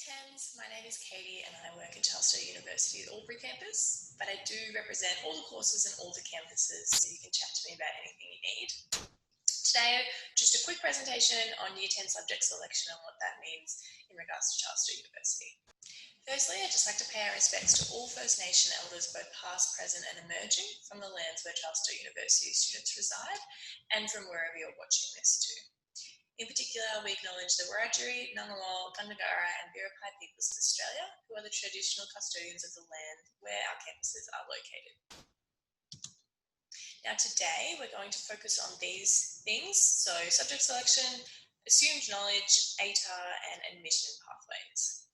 Tens, my name is Katie and I work at Sturt University's Albury campus, but I do represent all the courses and all the campuses, so you can chat to me about anything you need. Today, just a quick presentation on Year 10 subject selection and what that means in regards to Sturt University. Firstly, I'd just like to pay our respects to all First Nation elders, both past, present and emerging, from the lands where Sturt University students reside and from wherever you're watching this too. In particular, we acknowledge the Wiradjuri, Ngunnawal, Gundungurra and Biripi peoples of Australia, who are the traditional custodians of the land where our campuses are located. Now today, we're going to focus on these things, so subject selection, assumed knowledge, ATAR and admission pathways.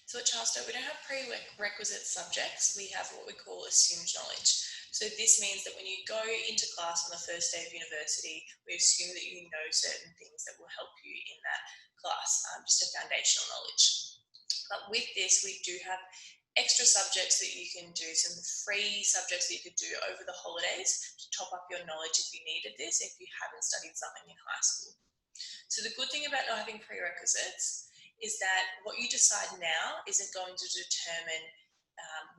So at Sturt, we don't have prerequisite subjects, we have what we call assumed knowledge. So this means that when you go into class on the first day of university, we assume that you know certain things that will help you in that class, just a foundational knowledge. But with this, we do have extra subjects that you can do, some free subjects that you could do over the holidays to top up your knowledge if you needed this, if you haven't studied something in high school. So the good thing about not having prerequisites is that what you decide now isn't going to determine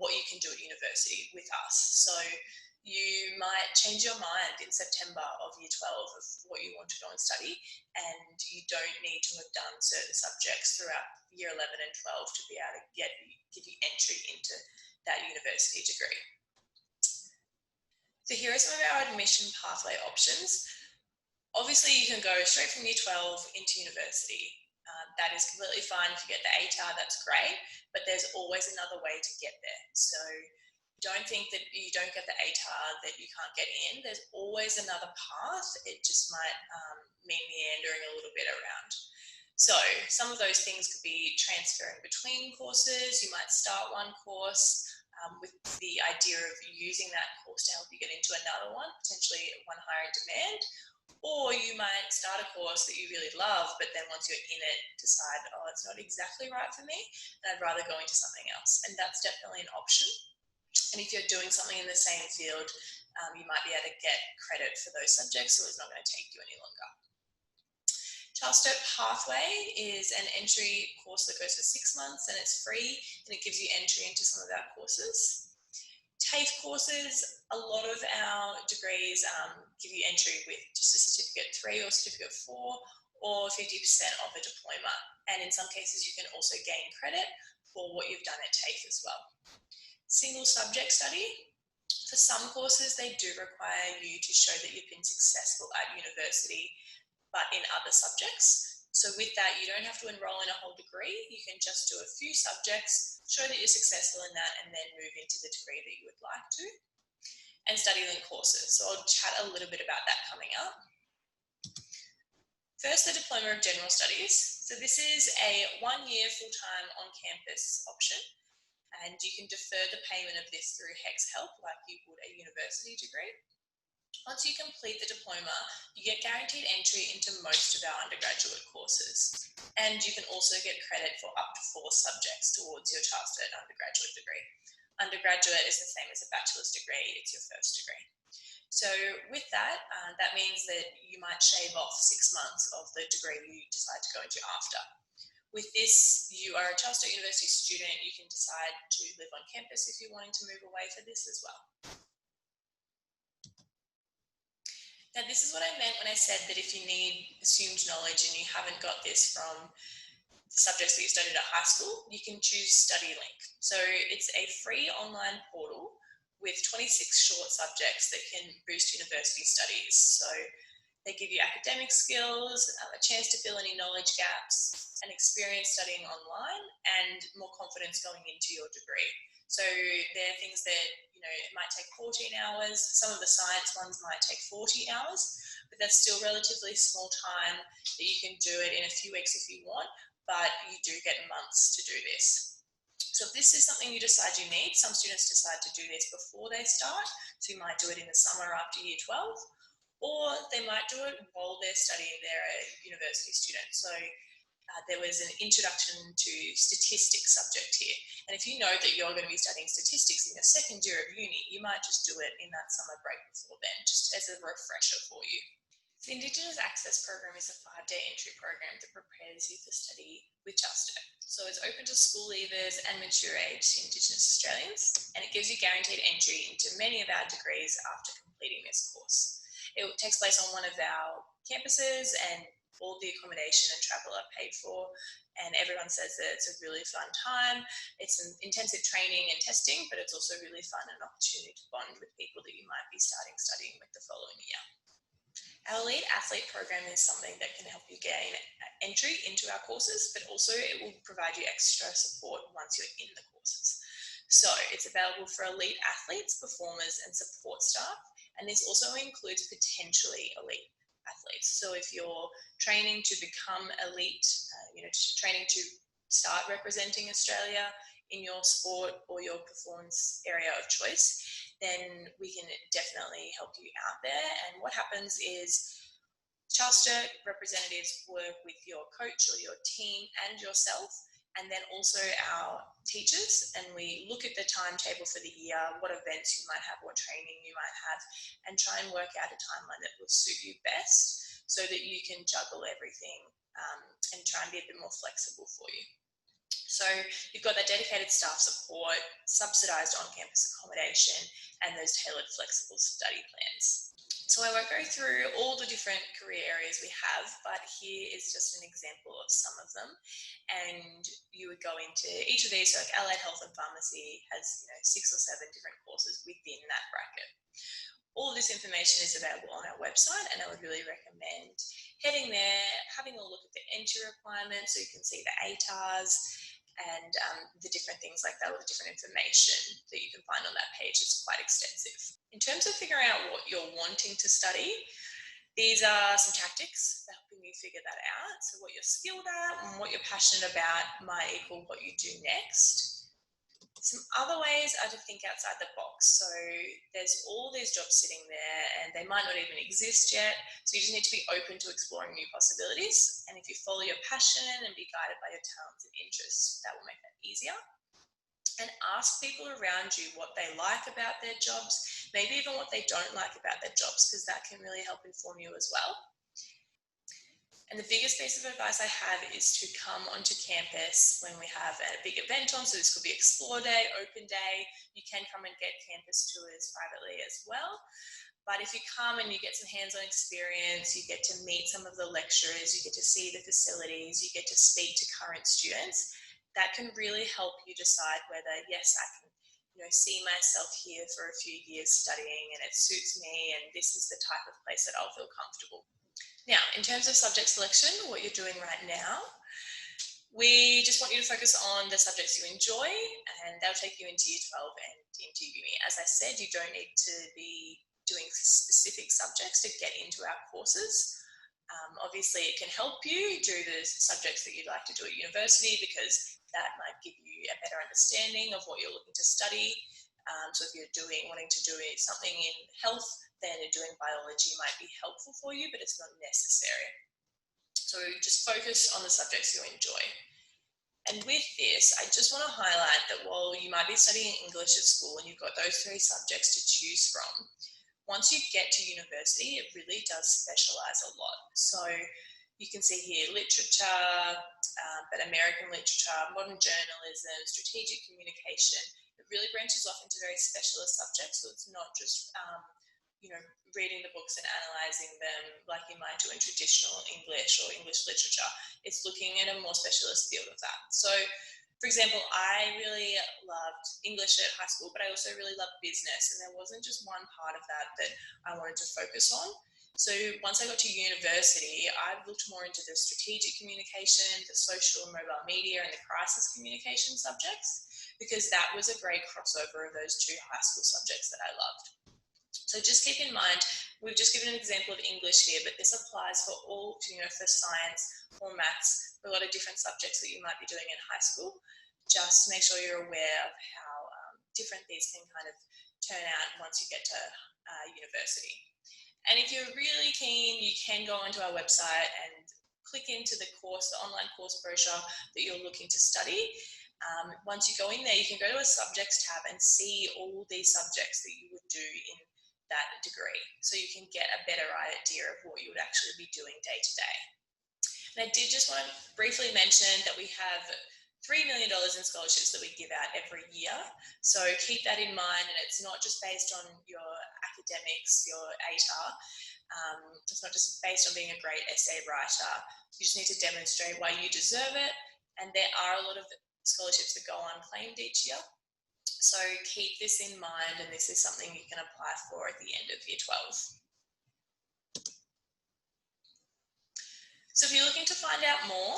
what you can do at university with us. So you might change your mind in September of year 12 of what you want to go and study, and you don't need to have done certain subjects throughout year 11 and 12 to be able to give you entry into that university degree. So here are some of our admission pathway options. Obviously you can go straight from year 12 into university. That is completely fine. If you get the ATAR, that's great, but there's always another way to get there. So don't think that you don't get the ATAR that you can't get in. There's always another path. It just might mean meandering a little bit around. So some of those things could be transferring between courses. You might start one course with the idea of using that course to help you get into another one, potentially one higher in demand. Or you might start a course that you really love, but then once you're in it, decide, oh, it's not exactly right for me, and I'd rather go into something else. And that's definitely an option. And if you're doing something in the same field, you might be able to get credit for those subjects, so it's not going to take you any longer. Sturt Pathway is an entry course that goes for 6 months and it's free, and it gives you entry into some of our courses. TAFE courses, a lot of our degrees give you entry with just a certificate 3 or certificate 4 or 50% of a diploma. And in some cases you can also gain credit for what you've done at TAFE as well. Single subject study. For some courses they do require you to show that you've been successful at university but in other subjects. So with that, you don't have to enroll in a whole degree. You can just do a few subjects, show that you're successful in that, and then move into the degree that you would like to. And study link courses. So I'll chat a little bit about that coming up. First, the Diploma of General Studies. So this is a 1-year full-time on-campus option, and you can defer the payment of this through HEX Help like you would a university degree. Once you complete the diploma, you get guaranteed entry into most of our undergraduate courses. And you can also get credit for up to 4 subjects towards your Sturt undergraduate degree. Undergraduate is the same as a bachelor's degree, it's your first degree. So with that, that means that you might shave off 6 months of the degree you decide to go into after. With this, you are a Sturt University student, you can decide to live on campus if you're wanting to move away for this as well. Now this is what I meant when I said that if you need assumed knowledge and you haven't got this from the subjects that you studied at high school, you can choose StudyLink. So it's a free online portal with 26 short subjects that can boost university studies. So they give you academic skills, a chance to fill any knowledge gaps, an experience studying online, and more confidence going into your degree. So they're things that, it might take 14 hours. Some of the science ones might take 40 hours, but that's still relatively small time that you can do it in a few weeks if you want, but you do get months to do this. So if this is something you decide you need, some students decide to do this before they start, so you might do it in the summer after year 12, or they might do it while they're studying, they're a university student. So there was an introduction to statistics subject here. And if you know that you're going to be studying statistics in your second year of uni, you might just do it in that summer break before then, just as a refresher for you. The Indigenous Access Program is a 5-day entry program that prepares you for study with Sturt. So it's open to school leavers and mature aged Indigenous Australians, and it gives you guaranteed entry into many of our degrees after completing this course. It takes place on one of our campuses, and all the accommodation and travel are paid for, and everyone says that it's a really fun time. It's an intensive training and testing, but it's also really fun and an opportunity to bond with people that you might be studying with the following year. Our Elite Athlete program is something that can help you gain entry into our courses, but also it will provide you extra support once you're in the courses. So it's available for elite athletes, performers, and support staff, and this also includes potentially elite athletes. So if you're training to become elite, training to start representing Australia in your sport or your performance area of choice, then we can definitely help you out there. And what happens is Sturt representatives work with your coach or your team and yourself, and then also our teachers, and we look at the timetable for the year, what events you might have, what training you might have, and try and work out a timeline that will suit you best so that you can juggle everything and try and be a bit more flexible for you. So you've got that dedicated staff support, subsidised on-campus accommodation, and those tailored flexible study plans. So I won't go through all the different career areas we have, but here is just an example of some of them. And you would go into each of these, so like allied health and pharmacy has 6 or 7 different courses within that bracket. All of this information is available on our website, and I would really recommend heading there, having a look at the entry requirements so you can see the ATARs, and the different things like that, all the different information that you can find on that page is quite extensive. In terms of figuring out what you're wanting to study, these are some tactics for helping you figure that out. So what you're skilled at and what you're passionate about might equal what you do next. Some other ways are to think outside the box. So there's all these jobs sitting there and they might not even exist yet. So you just need to be open to exploring new possibilities. And if you follow your passion and be guided by your talents and interests, that will make that easier. And ask people around you what they like about their jobs, maybe even what they don't like about their jobs, because that can really help inform you as well. And the biggest piece of advice I have is to come onto campus when we have a big event on. So this could be Explore Day, Open Day. You can come and get campus tours privately as well. But if you come and you get some hands-on experience, you get to meet some of the lecturers, you get to see the facilities, you get to speak to current students, that can really help you decide whether, yes, I can see myself here for a few years studying and it suits me and this is the type of place that I'll feel comfortable. Now, in terms of subject selection, what you're doing right now, we just want you to focus on the subjects you enjoy, and they'll take you into Year 12 and into uni. As I said, you don't need to be doing specific subjects to get into our courses. Obviously, it can help you do the subjects that you'd like to do at university because that might give you a better understanding of what you're looking to study. So if you're wanting to do something in health, then doing biology might be helpful for you, but it's not necessary. So just focus on the subjects you enjoy. And with this, I just want to highlight that while you might be studying English at school and you've got those 3 subjects to choose from, once you get to university, it really does specialise a lot. So you can see here literature, but American literature, modern journalism, strategic communication. It really branches off into very specialist subjects. So it's not just reading the books and analysing them like you might do in traditional English or English literature. It's looking at a more specialist field of that. So, for example, I really loved English at high school, but I also really loved business, and there wasn't just one part of that I wanted to focus on. So once I got to university, I looked more into the strategic communication, the social and mobile media, and the crisis communication subjects, because that was a great crossover of those 2 high school subjects that I loved. So just keep in mind, we've just given an example of English here, but this applies for all, for science or maths, a lot of different subjects that you might be doing in high school. Just make sure you're aware of how different these can kind of turn out once you get to university. And if you're really keen, you can go onto our website and click into the course, the online course brochure that you're looking to study. Once you go in there, you can go to a subjects tab and see all these subjects that you would do in that degree, so you can get a better idea of what you would actually be doing day to day. And I did just want to briefly mention that we have $3 million in scholarships that we give out every year. So keep that in mind, and it's not just based on your academics, your ATAR. It's not just based on being a great essay writer. You just need to demonstrate why you deserve it, and there are a lot of scholarships that go unclaimed each year. So keep this in mind, and this is something you can apply for at the end of year 12. So if you're looking to find out more,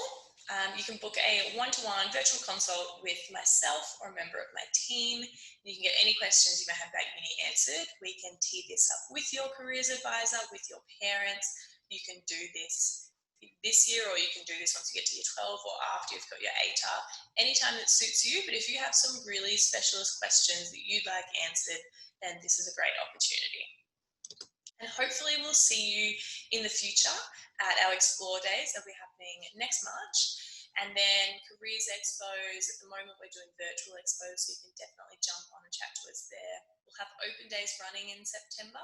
you can book a one-to-one virtual consult with myself or a member of my team. You can get any questions you may have about uni answered. We can tee this up with your careers advisor, with your parents. You can do this year, or you can do this once you get to year 12 or after you've got your ATAR, anytime that suits you. But if you have some really specialist questions that you'd like answered, then this is a great opportunity. And hopefully we'll see you in the future at our Explore Days that will be happening next March. And then Careers Expos, at the moment we're doing virtual expos, so you can definitely jump on and chat to us there. We'll have open days running in September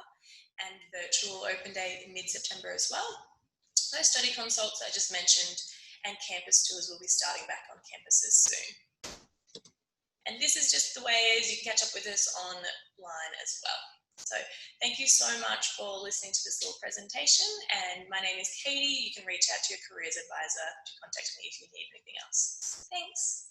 and virtual open day in mid-September as well. Those study consults I just mentioned and campus tours will be starting back on campuses soon. And this is just the ways you can catch up with us online as well. So thank you so much for listening to this little presentation, and my name is Katie. You can reach out to your careers advisor to contact me if you need anything else. Thanks.